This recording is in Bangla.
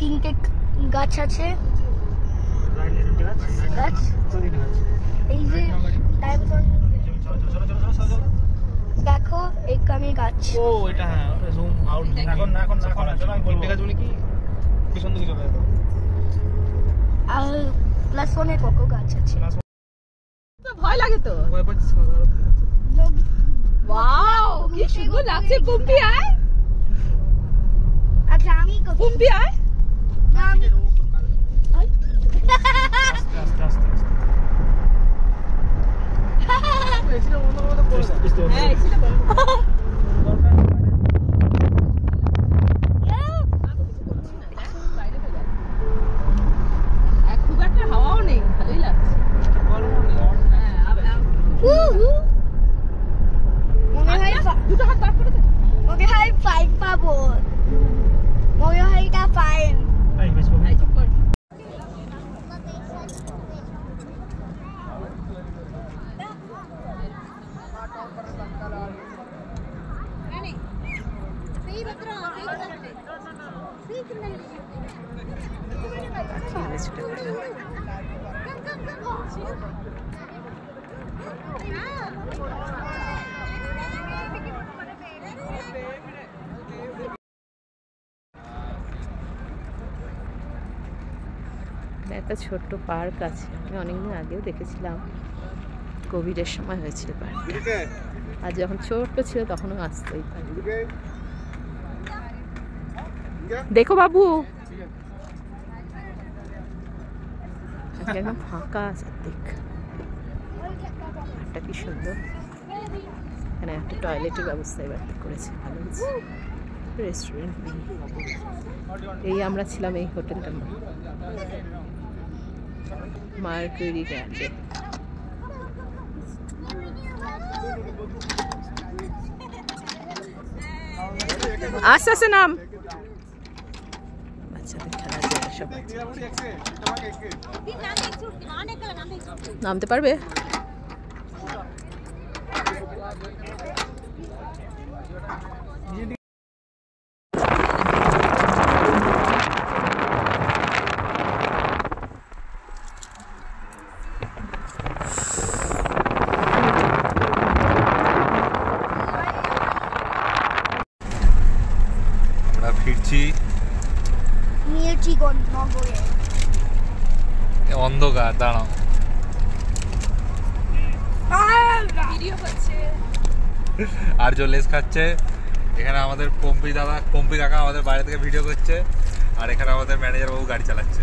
তিনটে গাছ আছে। গাছ এই যে দেখো এখানে গাছ। ও এটা হ্যাঁ জুম আউট এখন তিনটে গাছ বলে কি পিছন দিকে চলে যাবে। আর প্লাস অনেক গাছ আছে। ভয় লাগে তো। ভয় পাচ্ছিস? ওয়াও কি সুন্দর লাগছে। কুম্পি আয়। আচ্ছা আমি কুম্পি আয়। আমি আস্তে আস্তে আস্তে এসিটা বন্ধ করে তো পড়ে যাবে। হ্যাঁ এসিটা বন্ধ কর। খুব একটা হাওয়াও নেই, ভালোই লাগছে। দুটো হাত বার করে দে। মনে হয় ফাইন পাবো। মনে হয় এটা ফাইন। এই বেশ বল। চুপ কর। একটা ছোট্ট পার্ক আছে, আমি অনেকদিন আগেও দেখেছিলাম, কোভিডের সময় হয়েছিল পার্কটা। আর যখন ছোট্ট ছিল তখনও আসতো এই পার্কে। দেখো বাবু একদম ফাঁকা আছে, দেখ পার্কটা কি সুন্দর। এখানে একটা টয়লেটের ব্যবস্থা এবার করেছে, ভালো হয়েছে। রেস্টুরেন্ট নেই। এই আমরা ছিলাম এই হোটেলটার মধ্যে, মার্কুরি গ্র্যান্ডে। আস্তে আস্তে নাম। বাচ্চাদের খেলার জায়গা সব আছে। নামতে পারবে? ফিরছি অন্ধকার। দাঁড়াও, আর লেস খাচ্ছে। এখানে আমাদের পম্পি দাদা, পম্পি কাকা আমাদের বাইরে থেকে ভিডিও করছে, আর এখানে আমাদের ম্যানেজার বাবু গাড়ি চালাচ্ছে।